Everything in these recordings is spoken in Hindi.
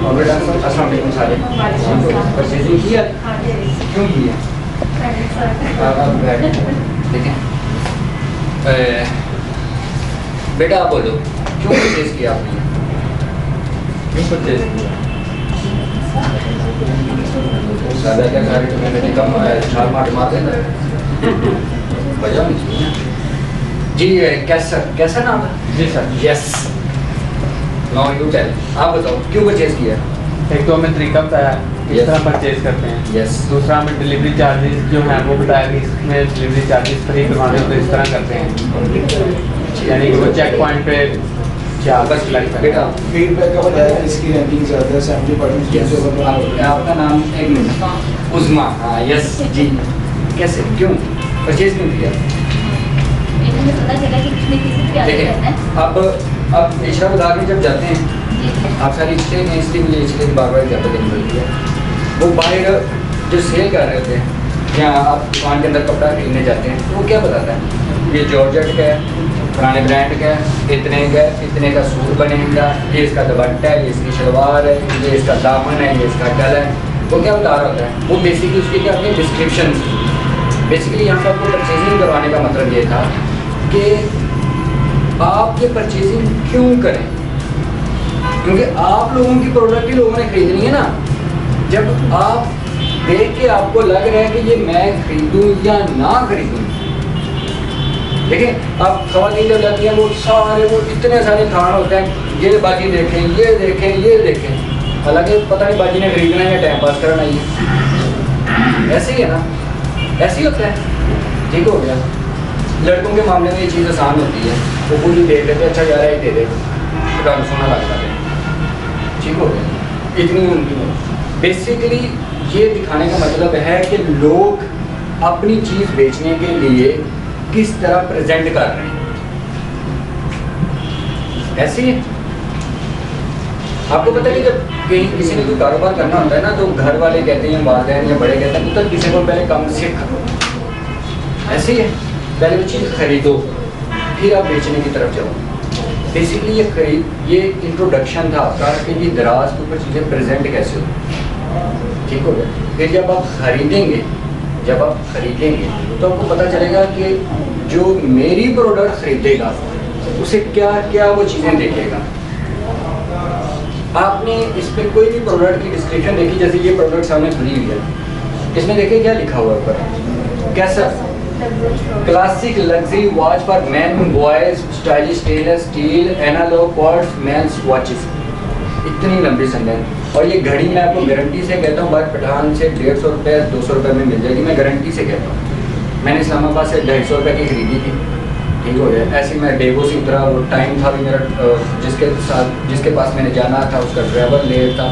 और बेटा अस्सलाम वालेकुम सारे। परचेजिंग की है? क्यों की है? देखें बेटा आप बोलो क्यों परचेज किया आपने? क्यों परचेज किया? सादा क्या सारे तो मैंने कम छाल मार मार देना वजह नहीं जी। कैसा नाम है? जी sir. Yes now you tell, आप बताओ क्यों परचेज किया? एक तो हमें तरीका बताया किस तरह परचेज करते हैं। यस। दूसरा हमें डिलीवरी चार्जेस जो हैं वो बताया कि इसमें डिलीवरी चार्जेस फ्री करवाने तो इस तरह करते हैं, यानी कि वो चेक पॉइंट पे बस बेटा फीडबैक का बताया इसकी रैंकिंग ज़्यादा है 70% आपका नाम एक मिनट उज़मा। हाँ यस जी। कैसे क्यों परचेज क्यों किया? देखिए अब इशरा बाजार में जब जाते हैं आप सारी इसलिए हैं, इसलिए मुझे इसलिए बार बार ज़्यादा देनी पड़ती है। वो बाहर जो सेल कर रहे होते हैं या आप दुकान के अंदर कपड़ा खरीदने जाते हैं तो वो क्या बताता है ये जॉर्जेट का है, पुराने ब्रांड का है, इतने का सूट बनेगा, ये इसका दुपट्टा है, ये इसकी शलवार है, ये इसका दामन है, ये इसका गला है। वो क्या बता रहा होता है? वो बेसिकली उसके क्या होते हैं डिस्क्रिप्शन। बेसिकली यहाँ पर आपको परचेजिंग करवाने का मतलब ये था कि आप ये परचेजिंग क्यों करें, क्योंकि आप लोगों की प्रोडक्ट ही लोगों ने खरीदनी है ना। जब आप देख के आपको लग रहा है कि ये मैं खरीदूं या ना खरीदूं, देखिए आप खवातीन जब जाती हैं वो सारे वो इतने सारे थान होते हैं, ये बाजी देखें, ये देखें, ये देखें, हालांकि पता नहीं बाजी ने खरीदना है या टाइम पास करना ही है। ऐसे ही है ना, ऐसे ही होता है। ठीक हो गया। लड़कों के मामले में ये चीज़ आसान होती है, वो पूरी देख लेते अच्छा यार ही दे दे तो सोना लगता है। ठीक हो गया, इतनी उनकी बेसिकली ये दिखाने का मतलब है कि लोग अपनी चीज़ बेचने के लिए किस तरह प्रेजेंट कर रहे हैं। ऐसे ही आपको पता है कि जब कहीं किसी ने कोई कारोबार करना होता है ना तो घर वाले कहते हैं, वालिदैन या बड़े कहते हैं तो किसी को पहले कम सीख। ऐसे ही है, पहले वो चीज़ खरीदो फिर आप बेचने की तरफ जाओ। बेसिकली ये इंट्रोडक्शन था आपका कि ये दराज के ऊपर चीज़ें प्रेजेंट कैसे हो। ठीक हो गया। फिर जब आप खरीदेंगे तो आपको पता चलेगा कि जो मेरी प्रोडक्ट खरीदेगा उसे क्या क्या वो चीज़ें देखेगा। आपने इस पर कोई भी प्रोडक्ट की डिस्क्रिप्शन देखी, जैसे ये प्रोडक्ट सामने खुली हुई है, इसमें देखिए क्या लिखा हुआ है ऊपर, कैसा classic luxury watch for man boys stylish stainless steel analog quartz men's watches. इतनी लंबी सेंटेंस। और ये घड़ी मैं आपको गारंटी से कहता हूँ बाहर पठान से 150 रुपये 200 रुपये में मिल जाएगी, मैं गारंटी से कहता हूँ। मैंने इस्लामाबाद से 250 रुपये की खरीदी थी। ठीक हो गया। ऐसे मैं डेगो से उतरा, वो टाइम था भी मेरा, जिसके पास मैंने जाना था उसका ड्राइवर लेट था,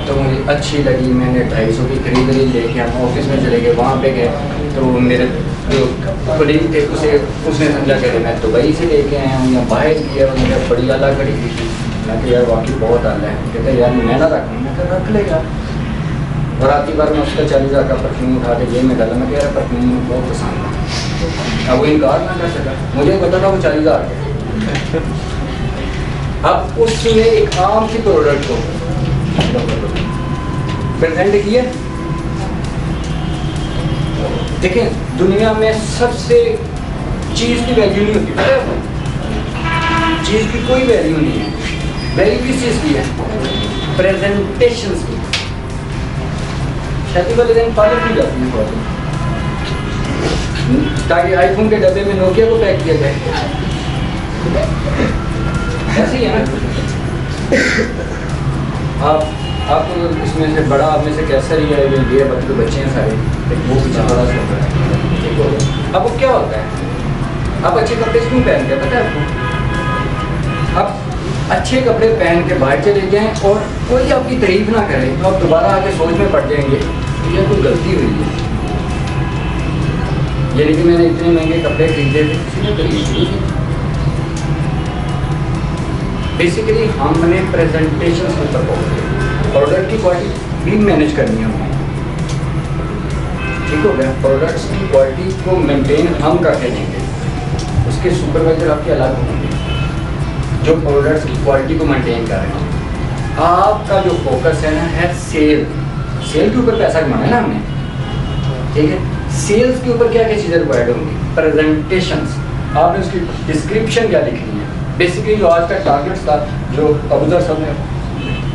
तो मुझे अच्छी लगी, मैंने 250 की खरीद ली। लेके हम ऑफिस में चले गए, वहाँ पे गए तो मेरे जो कलीग थे उसने समझा कि मैं दुबई से लेके आया हूँ या बाहर किया, मुझे बड़ी आला खरीदी थी। मैं तो यार वाकई बहुत आला है। कहते यार मैं ना रखूँ, मैं तो रख लेगा। और आती बार मैं उसका 40,000 का परफ्यूम उठा के जेब में डाला। मैं कह रहा परफ्यूम मुझे बहुत पसंद है। अब वो इनकार ना कर सका, मुझे पता था वो 40,000 का। अब उसने एक आम सी प्रोडक्ट को प्रेजेंट किया। देखें दुनिया में सबसे चीज़ की वैल्यू नहीं होती, पता है? चीज़ की कोई वैल्यू नहीं है। वैल्यू किस चीज़ की है? प्रेजेंटेशन की। शादी वाले दिन पार्लर की जाती है ताकि आईफोन के डब्बे में नोकिया को पैक किया जाए। ऐसे ही है ना। आप इसमें से बड़ा आप में से कैसा ही है, ये बच्चे हैं सारे, वो पीछे बड़ा सा होता है। ठीक हो गया। अब वो क्या होता है, आप अच्छे कपड़े क्यों पहनते हैं पता है आपको? आप अच्छे कपड़े पहन के बाहर चले जाएं और कोई आपकी तारीफ ना करे तो आप दोबारा आके सोच में पड़ जाएंगे कि ये कोई गलती हुई है। यानी कि मैंने इतने महंगे कपड़े खरीदे थे, किसी ने तारीफ की। बेसिकली हमने प्रेजेंटेशन के ऊपर प्रोडक्ट की क्वालिटी भी मैनेज करनी है हमें। ठीक हो गया। प्रोडक्ट्स की क्वालिटी को मेंटेन हम करके देंगे, उसके सुपरवाइजर आपके अलग होंगे जो प्रोडक्ट्स की क्वालिटी को मेंटेन कर रहे हैं। आपका जो फोकस है ना है सेल के ऊपर पैसा कमाना है ना हमने, ठीक है। सेल्स के ऊपर क्या क्या चीज़ें रिक्वायर्ड होंगी, प्रेजेंटेशंस, आपने उसकी डिस्क्रिप्शन क्या लिखनी है। बेसिकली जो आज का टारगेट था जो अबूजर साहब ने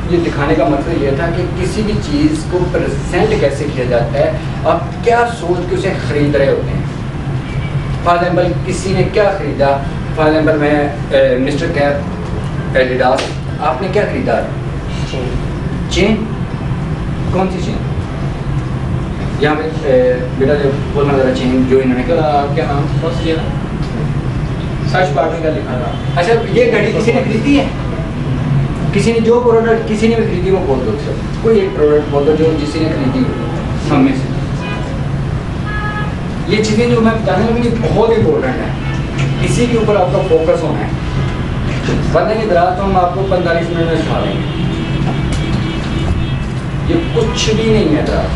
ये दिखाने का मतलब ये था कि किसी भी चीज़ को प्रेजेंट कैसे किया जाता है, आप क्या सोच के उसे ख़रीद रहे होते हैं। फॉर एग्जाम्पल किसी ने क्या ख़रीदा, फॉर एग्जाम्पल मैं मिस्टर कैप एडिडास, आपने क्या ख़रीदा, चेन, कौन सी चेन, यहाँ पे बेटा जो बोलना ज़रा चेन जो इन्होंने क्या नाम कौन सी है, सर्च बार में क्या लिखा था। अच्छा ये घड़ी किसी ने खरीदी है, किसी ने जो प्रोडक्ट किसी ने भी खरीदी वो बोल दो, सब कोई एक प्रोडक्ट बोल दो जो किसी ने खरीदी हो हम में से। ये चीज़ें जो मैं बताने लगी बहुत इंपॉर्टेंट है, इसी के ऊपर आपका फोकस होना है। वरना की दराज तो हम आपको 45 मिनट में सिखा देंगे, ये कुछ भी नहीं है दराज,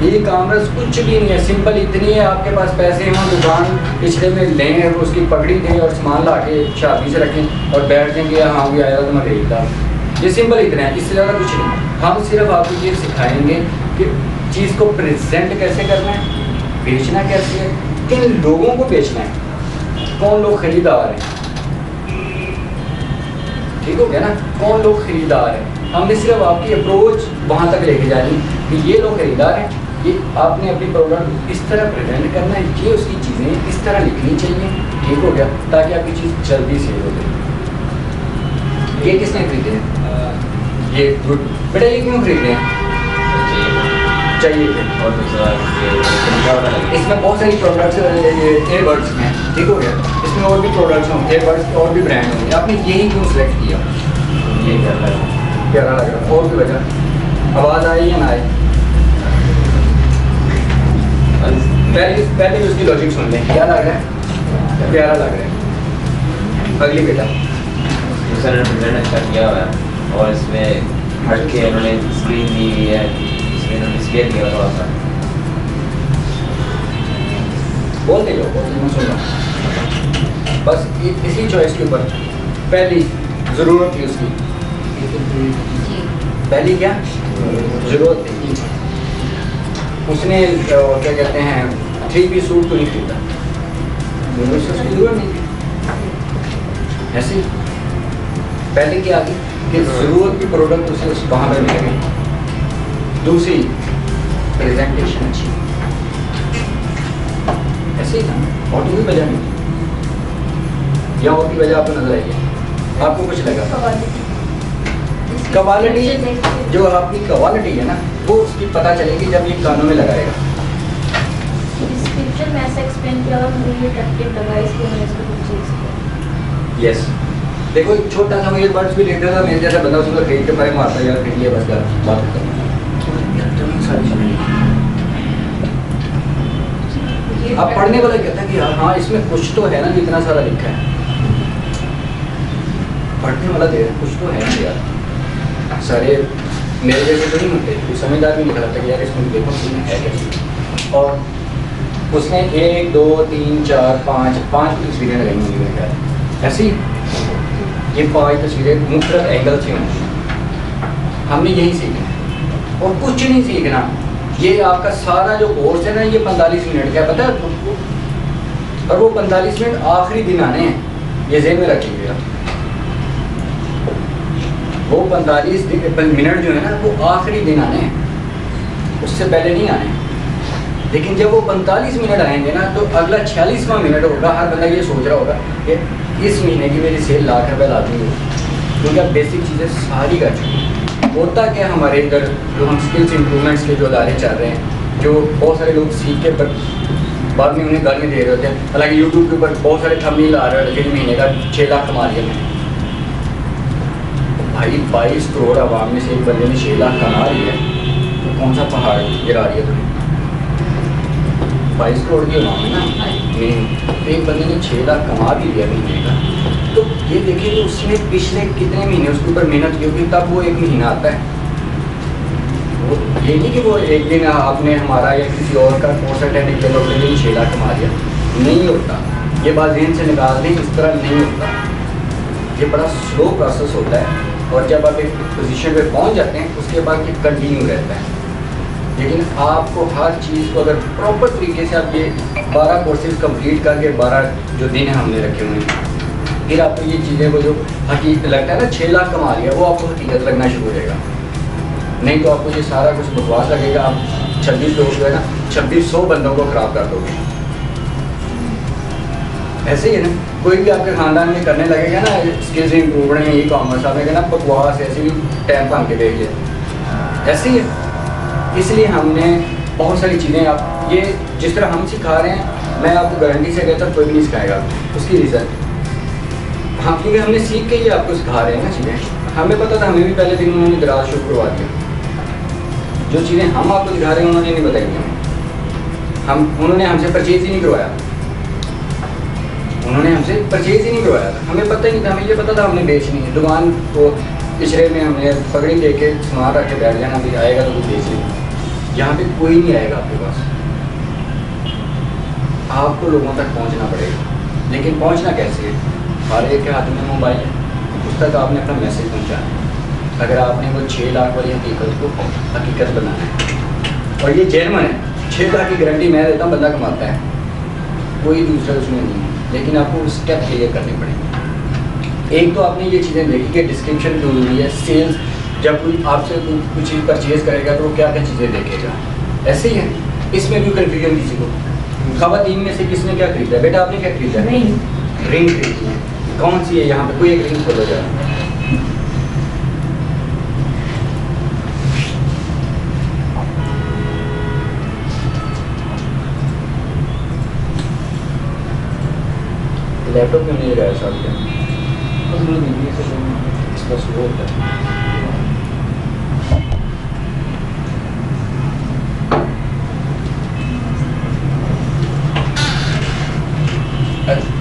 ये कामर्स कुछ भी नहीं है। सिंपल इतनी है, आपके पास पैसे हों, दुकान पिछले में लें, उसकी पकड़ी दें और सामान ला के शादी से रखें और बैठ जाएंगे हाँ भी आया तो मैं खरीदता। ये सिंपल इतना है, इससे ज़्यादा कुछ नहीं। हम सिर्फ आपको ये सिखाएंगे कि चीज़ को प्रेजेंट कैसे करना है, बेचना कैसे है, किन लोगों को बेचना है, कौन लोग खरीदार हैं, ठीक हो गया ना, कौन लोग खरीदार हैं। हमने सिर्फ आपकी अप्रोच वहाँ तक लेके जानी कि ये लोग खरीदार हैं, ये आपने अपनी प्रोडक्ट इस तरह प्रेजेंट करना है, ये उसकी चीज़ें इस तरह लिखनी चाहिए, ठीक हो गया, ताकि आपकी चीज़ जल्दी सेल हो जाए। ये किसने खरीदे हैं, ये गुड बेटा, ये क्यों खरीदे हैं, चाहिए थे। और इसमें बहुत सारी प्रोडक्ट्स एयरबड्स हैं, ठीक हो गया, इसमें और भी प्रोडक्ट्स होंगे, एयरबड्स और भी ब्रांड होंगे, आपने यही क्यों सेलेक्ट किया, ये प्यारा लग रहा है, और भी वजह, आवाज़ आई या ना आई, पहले उसकी लॉजिक सुन लें, क्या लग रहा है, प्यारा लग रहा है। अगली बेटा दूसरा ने प्रेजेंट अच्छा किया हुआ है और इसमें हट के उन्होंने स्क्रीन दी हुई है, इसमें उन्होंने डिस्प्ले दिया थोड़ा सा, बोलते लो, मैं सुन रहा हूँ। बस इसी चॉइस के ऊपर पहली ज़रूरत थी उसकी, पहली क्या ज़रूरत थी, उसने क्या कहते हैं 3 पीस सूट तो नहीं खरीदा, उसकी ज़रूरत नहीं थी। ऐसे ही पहले क्या थी कि ज़रूरत की प्रोडक्ट उसे उस वहाँ पर मिल गई। दूसरी प्रेजेंटेशन अच्छी, ऐसे ही था, और कोई वजह नहीं थी, या और की वजह आपको नजर आई है, आपको कुछ लगा क्वालिटी, जो आपकी क्वालिटी है ना वो उसकी पता चलेगी जब ये कानों में लगाएगा। डिस्क्रिप्शन में ऐसा एक्सप्लेन किया और मुझे अट्रैक्टिव लगा, इसलिए मैंने इसको परचेज किया। यस, देखो एक छोटा सा ईयरबड्स भी लेता था, मेरे जैसा बंदा उसको खरीद के पाए मारता यार खरीद लिया बस यार बात खत्म। सारी चीज़ें अब पढ़ने वाला कहता है कि हाँ इसमें कुछ तो है ना, इतना सारा लिखा है, पढ़ने वाला दे कुछ तो है ना यार, सारे मेरे जैसे तो नहीं होते, कोई समझदार भी निकलता कि यार इसमें देखो इसमें है क्या। और उसने 1 2 3 4 5 तस्वीरें लगाई होंगी मेरे ख्याल, ऐसी ये 5 तस्वीरें मुख्तलिफ एंगल से होंगी। हमने यही सीखना है और कुछ नहीं सीखना। ये आपका सारा जो कोर्स है ना ये 45 मिनट का, पता है आपको, और वो 45 मिनट आखिरी दिन आने हैं, ये ज़हन में रखिएगा। वो 45 मिनट जो है ना वो आखिरी दिन आने हैं, उससे पहले नहीं आने। लेकिन जब वो 45 मिनट आएंगे ना तो अगला 46वां मिनट होगा, हर बंदा ये सोच रहा होगा कि इस महीने की मेरी सेल ₹1,00,000 लाती है, क्योंकि अब बेसिक चीज़ें सारी कर चुकी हैं। होता क्या हमारे इधर जो हम स्किल्स इंप्रूवमेंट्स के जो अदारे चल रहे हैं, जो बहुत सारे लोग सीख के पर बाद में उन्हें गालियाँ दे रहे होते हैं, हालांकि यूट्यूब के ऊपर बहुत सारे थंबनेल आ रहे होते हैं, महीने का 6 लाख कमा लिया मैंने। भाई 22 करोड़ आवाम में से एक बंदे ने 6 लाख कमा लिया है, तो कौन सा पहाड़ गिरा रही है तुम्हें? 22 करोड़ की आवाम है ना, तो एक बंदे ने 6 लाख कमा भी लिया महीने का। तो ये देखिए कि उसने पिछले कितने महीने उसके ऊपर मेहनत की होगी, तब वो एक महीना आता है। वो ये नहीं कि वो एक दिन आपने हमारा या किसी और का कोर्स अटेंड किया तो दिन 6 लाख कमा लिया, नहीं होता। ये बात ज़हन से निकाल दें, इस तरह नहीं होता। ये बड़ा स्लो प्रोसेस होता है। और जब आप एक पोजीशन पे पहुंच जाते हैं उसके बाद ये कंटिन्यू रहता है। लेकिन आपको हर चीज़ को अगर प्रॉपर तरीके से आप ये 12 कोर्सेज कंप्लीट करके 12 जो दिन हमने रखे हुए हैं, फिर आपको ये चीज़ें वो जो हकीकत लगता है ना 6 लाख कमा लिया, वो आपको हकीकत लगना शुरू हो जाएगा। नहीं तो आपको ये सारा कुछ बकवास लगेगा। आप 26 लोग जो है ना 2600 बंदों को ख़राब कर दोगे। ऐसे ही है ना, कोई भी आपके ख़ानदान में करने लगेगा ना स्किल्स इम्प्रूवमेंट में, ई कॉमर्स आपने कहना बकवास ऐसे भी टाइम भाग के देख लिया, ऐसे ही है। इसलिए हमने बहुत सारी चीज़ें आप ये जिस तरह हम सिखा रहे हैं, मैं आपको गारंटी से कहता हूँ कोई भी नहीं सिखाएगा। उसकी रीज़न हम क्योंकि हमने सीख के ही आपको सिखा रहे हैं ना चीज़ें। हमें पता था, हमें भी पहले दिन उन्होंने दराज शुरू करवा दिया। जो चीज़ें हम आपको दिखा रहे हैं उन्होंने नहीं बताई हमें। उन्होंने हमसे परचेज ही नहीं करवाया, उन्होंने हमसे परचेज ही नहीं करवाया था। हमें पता ही नहीं था, हमें ये पता था हमने बेचनी है। दुकान को पिछड़े में हमने पगड़ी दे के सामान रख के बैठ जाना, भी आएगा तो कुछ बेच लेंगे। यहाँ पे कोई नहीं आएगा आपके पास, आपको लोगों तक पहुँचना पड़ेगा। लेकिन पहुँचना कैसे है? हर एक के हाथ में मोबाइल है, उस तक आपने अपना मैसेज पहुँचाना है। अगर आपने वो 6 लाख वाली हकीकत को हकीकत बनाना है, और ये जेन्युइन है, 6 लाख की गारंटी मैं देता हूँ, बंदा कमाता है, कोई दूसरा उसमें नहीं है। लेकिन आपको स्टेप क्लियर करने पड़ेंगे। एक तो आपने ये चीज़ें देखी कि डिस्क्रिप्शन क्यों जरूरी है। सेल्स जब कोई आपसे कुछ चीज़ परचेज करेगा तो वो क्या क्या चीज़ें देखेगा, ऐसे ही है। इसमें भी कन्फ्यूजन किसी को, खवातीन में से किसने क्या खरीदा है? बेटा आपने क्या खरीदा है? रिंग खरीदी है, कौन सी है? यहाँ पे कोई एक रिंग खोलो जाए। लैपटॉप क्यों नहीं लगाया साथ में? इसका स्लो होता है।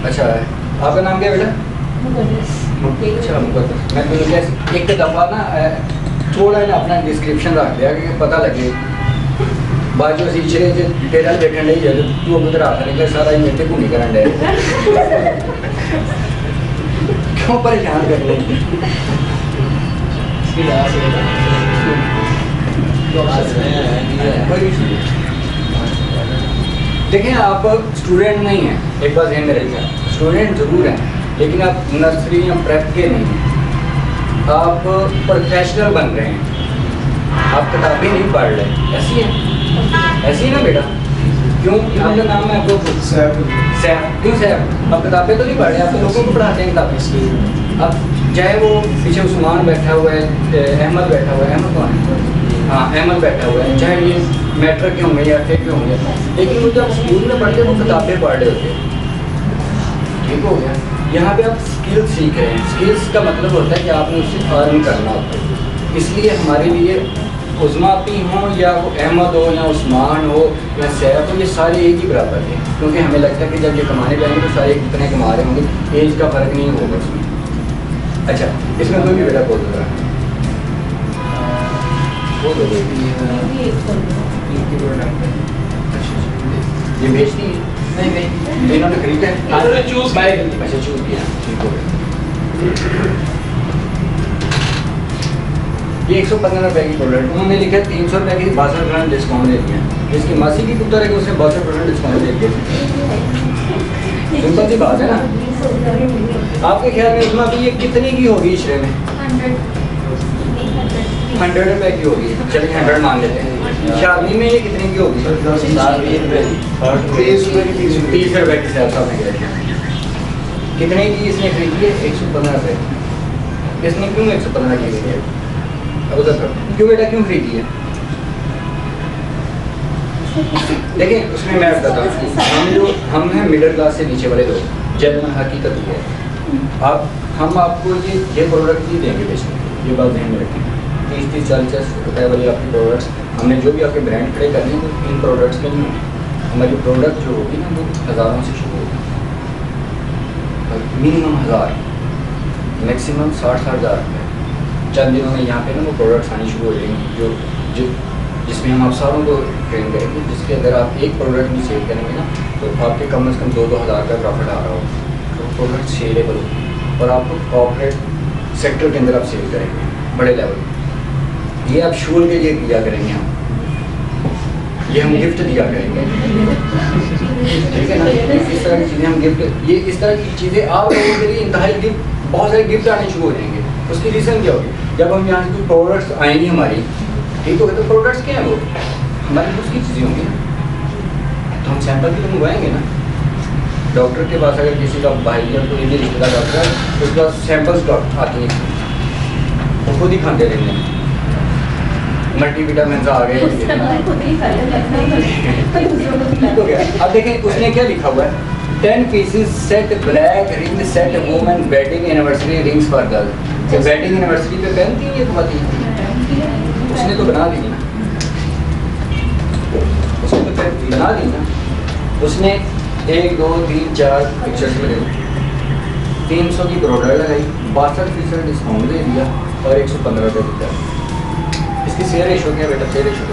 अच्छा है, आपका नाम क्या बेटा? अच्छा मुकद्दस। मैं तो एक दफ़ा ना थोड़ा ना अपना डिस्क्रिप्शन रख दिया कि पता लगे। बाजू से इचरे जो तेरा देखने नहीं जाए तू अब उधर आता निकले सारा ही मेरे को नहीं करन दे। क्यों परेशान कर रहे हैं? देखें आप स्टूडेंट नहीं हैं, एक बात ध्यान में रखिए, स्टूडेंट ज़रूर हैं लेकिन आप नर्सरी या प्रेप के नहीं हैं, आप प्रोफेशनल बन रहे हैं, आप किताबें नहीं पढ़ रहे। ऐसी है, ऐसी है ना बेटा? क्यों? आपका नाम है आपको सैफ। सैफ, क्यों सैफ? आप किताबें तो नहीं पढ़ रहे, आप तो लोगों को पढ़ाते हैं किताबें। अब चाहे वो पीछे उस्मान बैठा हुआ है, अहमद बैठा हुआ है, अहमद कौन है? हाँ अहमद बैठा हुआ है, चाहे ये मैट्रिक के होंगे या फिर के होंगे, लेकिन वो जब स्कूल में पढ़ते वो किताबें पढ़ रहे होते हैं। ठीक हो गया? यहाँ पे आप स्किल्स सीख रहे हैं। स्किल्स का मतलब होता है कि आपने उससे अर्न करना होता है। इसलिए हमारे लिए उस्मा अपी हों या वो अहमद हो या उस्मान हो या सैफ हो, ये सारे एक ही बराबर हैं, क्योंकि हमें लगता है कि जब ये कमाने जाएंगे तो सारे कितने कमा रहे होंगे, एज का फ़र्क नहीं होगा उसमें। अच्छा, इसमें कोई भी बेटा बोल दो रहा ये बेचती है? नहीं, इन्होंने खरीदा है, चूज बाय करनी। अच्छा चूज किया, ठीक हो गया। ये 115 रुपये की प्रोडक्ट, उन्होंने लिखा 300 रुपये की 62% डिस्काउंट दे दिया। जिसकी मासी की पुत्र है कि उसने 62% डिस्काउंट दे दिया। सिंपल सी बात है ना। आपके ख्याल में उसमें अभी ये कितने की होगी इशरे में? 100 रुपये की होगी। चलिए 100 मान लेते हैं। शादी में ये कितने की होगी? 30 रुपये की सैफ साहब ने खरीदी। कितने की इसने खरीदी है? 115 रुपये। इसने क्यों 115 की खरीदी है? अब उधर करो, क्यों बेटा क्यों खरीदी है? देखिए उसमें मैं बताता हूँ, हम हैं मिडिल क्लास से नीचे वाले लोग, जेन्युइन हकीकत ये है। अब हम आपको ये प्रोडक्ट नहीं देंगे बेचने के, ये बात ध्यान में रखें। 30-40 रुपये वाली आपकी प्रोडक्ट्स, हमने जो भी आपके ब्रांड खड़े करने हैं वो इन प्रोडक्ट्स के नहीं होंगे। हमारी प्रोडक्ट जो होगी ना वो हज़ारों से शुरू होगी, मिनिमम 1000, मैक्सिमम 60-60 हज़ार रुपये। चंद दिनों में यहाँ पे ना वो प्रोडक्ट्स आनी शुरू हो जाएंगी जो जिसमें हम अफसरों को ट्रेन करेंगे, जिसके अगर आप एक प्रोडक्ट भी सेल करेंगे ना तो आपके कम से कम 2-2 हज़ार का प्रॉफिट आ रहा हो, तो प्रोडक्ट सेलेबल हो और आपको कॉर्पोरेट सेक्टर के अंदर आप सेल करेंगे बड़े लेवल, ये आप शूर के लिए दिया करेंगे हम, ये हम गिफ्ट दिया करेंगे, ठीक है ना। इस तरह की चीज़ें हम गिफ्ट, ये इस तरह की चीज़ें आप लोगों के लिए इंतहाई गिफ्ट, बहुत सारे गिफ्ट आने शुरू हो जाएंगे। उसकी रीज़न क्या होगी, जब हम यहाँ से कोई प्रोडक्ट्स आएंगी हमारी, ठीक हो गया, तो प्रोडक्ट्स क्या हैं वो हमारी उसकी चीज़ें होंगी ना, तो हम सैंपल भी तो मंगवाएंगे ना। डॉक्टर के पास अगर किसी का भाई या कोई भी रिश्तेदार डॉक्टर है, तो उसके पास सैंपल्स आती हैं, वो खुद ही खाते रहते हैं, मल्टीविटामिन आ गए। हो गया। अब देखें उसने क्या लिखा हुआ है, 10 pieces set black ring set woman wedding anniversary rings for girl। Wedding anniversary पे पहनती है ये तो बात ही, उसने तो बना दी ना, उसने तो बना दी ना, उसने 1 2 3 4 पिक्चर्स लगे, 300 की प्रोडक्ट लगाई, 62% डिस्काउंट दे दिया और 115 रुपये दिया। इसकी शेयर रेशो क्या बेटा, शेयर रेशो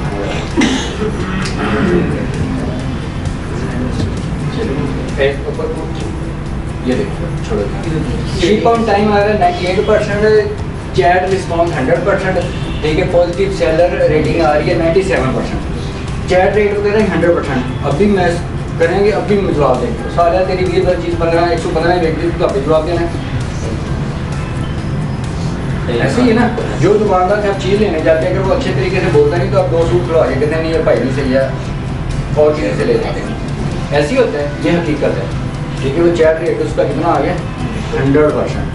ये देखो छोड़ो, 3 पाउंड टाइम आ रहा है 98%, चैट रिस्पॉन्स 100%, ठीक है, पॉजिटिव सेलर रेटिंग आ रही है 97%, चैट रेट वगैरह 100%। अभी मैस करेंगे, अभी जवाब देंगे, तो सारा तेरी 20 चीज़ 115 बेच तो अभी जवाब देना है। ऐसे ही है ना, जो दुकानदार से आप चीज़ लेने जाते हैं, अगर वो अच्छे तरीके से बोलता नहीं तो आप 2 सूट खुलवा के कहते हैं नहीं ये भाई नहीं सही है और किसी से ले जाते हैं, ऐसे ही होता है, ये हकीकत है, ठीक है। वो चैट रेट उसका कितना आ गया 100%,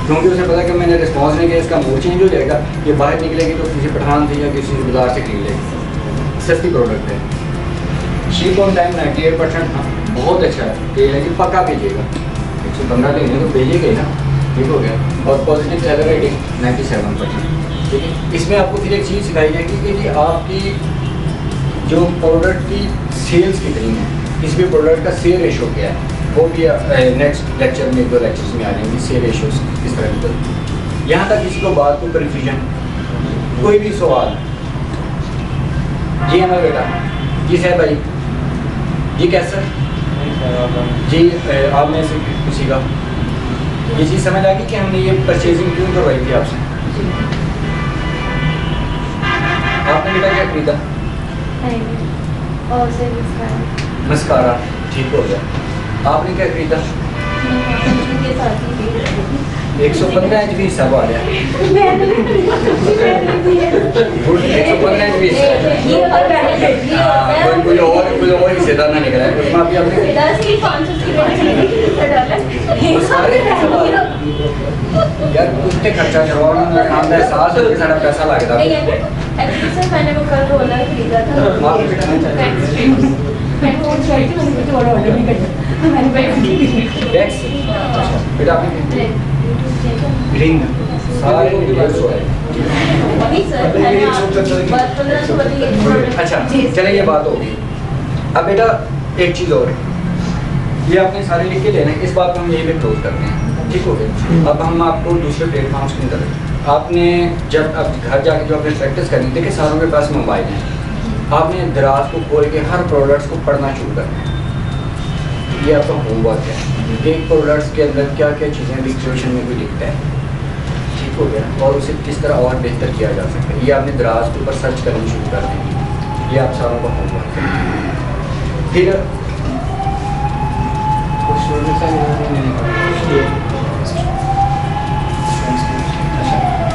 क्योंकि उसे पता कि मैंने रिस्पॉन्स नहीं किया, इसका मूड चेंज हो जाएगा, ये बाहर निकलेगी तो किसी पठान से या किसी बाजार से खरीद लेगी, सस्ती प्रोडक्ट है। शीप ऑन टाइम 98%, हाँ बहुत अच्छा है, ये है कि पक्का भेजिएगा, 115 लेंगे तो भेजिएगा ही ना, ठीक हो गया। और पॉजिटिव सेलर रेटिंग 97%, ठीक है। इसमें आपको फिर एक चीज़ सिखाई जाएगी कि जी आपकी जो प्रोडक्ट की सेल्स कितनी है, किसी भी प्रोडक्ट का सेल रेशो क्या है, वो भी नेक्स्ट लेक्चर में 2 लेक्चर्स में आ जाएंगे, सेल रेशो किस तरह निकलती। यहाँ तक किसी को बात को कन्फ्यूजन, कोई भी सवाल, जी हमारा बेटा, जी साहब भाई, जी कैसा जी, आप में से किसी का ये चीज़ समझ आ गई कि हमने ये परचेजिंग क्यों करवाई थी आपसे, आपने बेटा क्या खरीदा, मस्कारा, ठीक हो गया। आपने क्या खरीदा, 115 इंच भी हिसाब आ गया, 115 इंच भी कोई और हिस्सेदार ना निकला है, उसमें अभी आपने यार उतने खर्चा करवाओ ना, आमदा एहसास है कि सारा पैसा लगता है। मैंने वो कल रोलर खरीदा था, आपने बेटा नहीं चाहिए मैंने वो चाहिए थी, मैंने कुछ और ऑर्डर नहीं करना, मैंने बैक्स, बेटा आपने रिंग सारे डिटेल्स हो अभी सर मैंने 1500 वाली, अच्छा चलिए ये बात होगी। अब बेटा एक चीज़ और, ये आपने सारे लिख के लेना है, इस बात को हम यही पे क्लोज करते हैं, ठीक हो गया। अब हम आपको दूसरे प्लेटफॉर्म्स की तरफ, आपने जब अब घर जाके जो आपने प्रैक्टिस करनी, देखिए सारों के पास मोबाइल है, आपने दराज को खोल के हर प्रोडक्ट्स को पढ़ना शुरू करना है, ये आपका होमवर्क है। एक प्रोडक्ट्स के अंदर क्या क्या चीज़ें डिक्लेरेशन में भी लिखता है, ठीक हो गया, और उसे किस तरह और बेहतर किया जा सकता है, ये आपने दराज के ऊपर सर्च करनी शुरू कर देंगे, ये आप सारों का होमवर्क है। फिर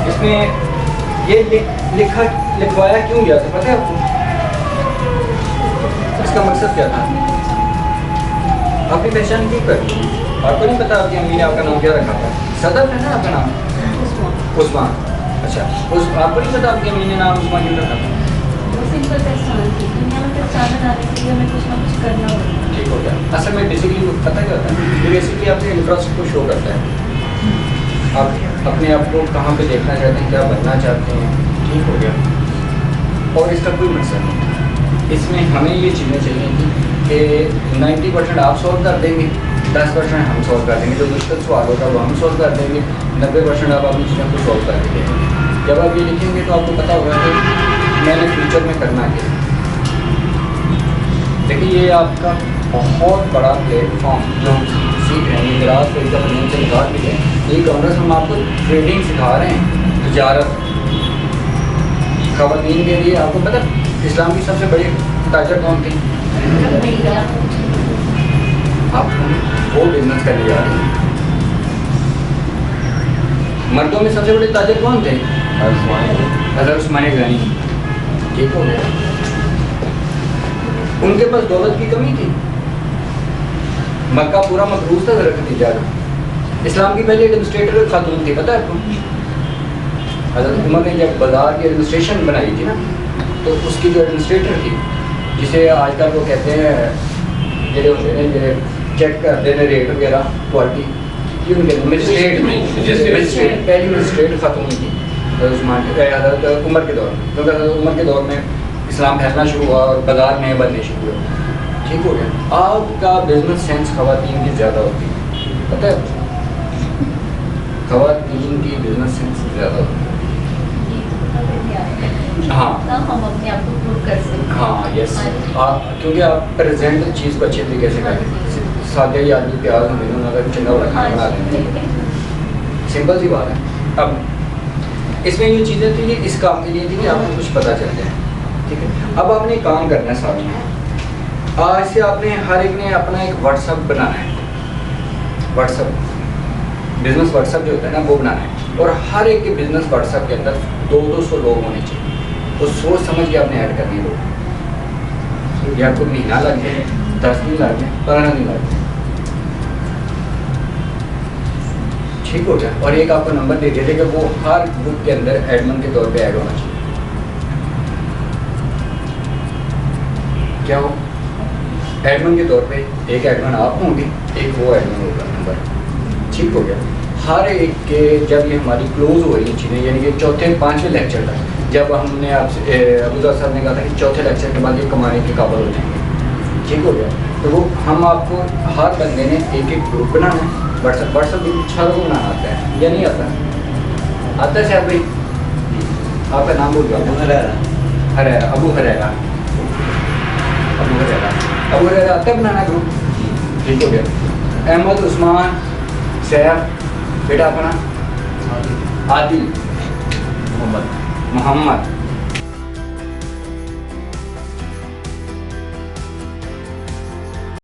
इसमें ये लिखवाया क्यों गया था पता है आपको, इसका मकसद क्या था, आपकी पहचान क्यों कर, आपको नहीं पता आपकी अम्मी ने आपका नाम क्या रखा था, सदर है ना आपका नाम उस्मान, अच्छा उस आपको नहीं पता आपकी अम्मी ने नाम उस्मान क्यों रखा था, सिंपल पहचान थी, दुनिया में पहचान बनाने के लिए हमें कुछ ना कुछ करना होगा, ठीक हो गया। असल में बेसिकली पता क्या होता है, ये बेसिकली आपके इंटरेस्ट को शो करता है, आप अपने आप को कहाँ पे देखना चाहते हैं, क्या बनना चाहते हैं, ठीक हो गया। और इसका कोई मकसद नहीं, इसमें हमें ये चीज़ें चाहिए थी कि 90% आप सॉल्व कर देंगे, 10% हम सॉल्व कर देंगे, जो मुश्किल सवाल होगा वो हम सॉल्व कर देंगे, 90% आप अपनी चीज़ों को सॉल्व करके देंगे। जब आप ये लिखेंगे तो आपको पता होगा कि मैंने फ्यूचर में करना क्या। देखिए ये आपका बहुत बड़ा प्लेटफॉर्म जो सीख रहे हैं, ग्रास को इसका बनियान से निकाल भी है। ये ऑनर्स हम आपको ट्रेडिंग सिखा रहे हैं, तजारत। ख़वातीन के लिए आपको पता इस्लाम की सबसे बड़ी ताजर कौन थी? आप वो बिजनेस करने जा रहे हैं। मर्दों में सबसे बड़े ताजर कौन थे? हज़रत उस्मान गनी। ठीक हो गया। उनके पास दौलत की कमी थी, मक्का पूरा मकरूज था हज़रत खदीजा का। इस्लाम की पहली एडमिनिस्ट्रेटर खातून थी, पता है आपको? हज़रत उमर ने जब बाजार की एडमिनिस्ट्रेशन बनाई थी ना, तो उसकी जो एडमिनिस्ट्रेटर थी, जिसे आजकल वो कहते हैं जेडे होते हैं जेडे चेक करते हैं रेट वगैरह क्वालिटी, ये उनके मजिस्ट्रेट पहली मजिस्ट्रेट खातून थी हज़रत उमर के दौर में। क्योंकि हज़रत उमर के दौर में इस्लाम फैलना शुरू हुआ और बाजार में बनने शुरू हुए। ठीक हो गया। आपका बिजनेस सेंस ख़वातीन की ज़्यादा होती है, पता है? ख़वातीन की बिजनेस सेंस ज़्यादा होती है। हाँ हम अपने आप को प्रूव कर सकते हैं। हाँ यस, क्योंकि आप प्रेजेंट चीज़ को अच्छे तरीके से करें। सादे ही आलू प्याज हमें अगर चंगा बड़ा खाना बना देंगे, सिंपल सी बात है। अब इसमें ये चीज़ें थी, इस काम के लिए थी कि आपको कुछ पता चल जाए। ठीक है, अब आपने काम करना है साथ में। आज से आपने हर एक ने अपना एक व्हाट्सअप बनाना है, व्हाट्सअप बिजनेस व्हाट्सअप जो होता है ना वो बनाना है। और हर एक के बिजनेस व्हाट्सअप के अंदर 200 लोग होने चाहिए। तो सोच समझ के आपने ऐड करने लोग, या आपको महीना लग जाए, 10 दिन लग जाए, 15 दिन लग जाए, ठीक हो जाए। और एक आपको नंबर दे दिया कि वो हर ग्रुप के अंदर एडमिन के तौर पे ऐड होना चाहिए। क्या हो? एडमिन के तौर पे एक एडमिन आप होंगे, एक वो एडमिन होगा नंबर। ठीक हो गया। हर एक के जब ये हमारी क्लोज हो रही चीज़ें, यानी कि चौथे 5वें लेक्चर तक, जब हमने आपसे अबूज़र साहब ने कहा था कि चौथे लेक्चर के बाद ये कमाने के काबिल हो जाएंगे। ठीक हो गया। तो वो हम आपको हर बंदे ने एक एक ग्रुप बनाना है। व्हाट्सअप ग्रुप 6 लोगों को बनाना आता है या नहीं आता? आता है साहब भाई? आपका नाम बोल दो। हरेरा, अबू हरेरा आता है बनाना ग्रुप। ठीक हो गया। अहमद, उस्मान, सैफ, बेटा अपना आदिल, मोहम्मद,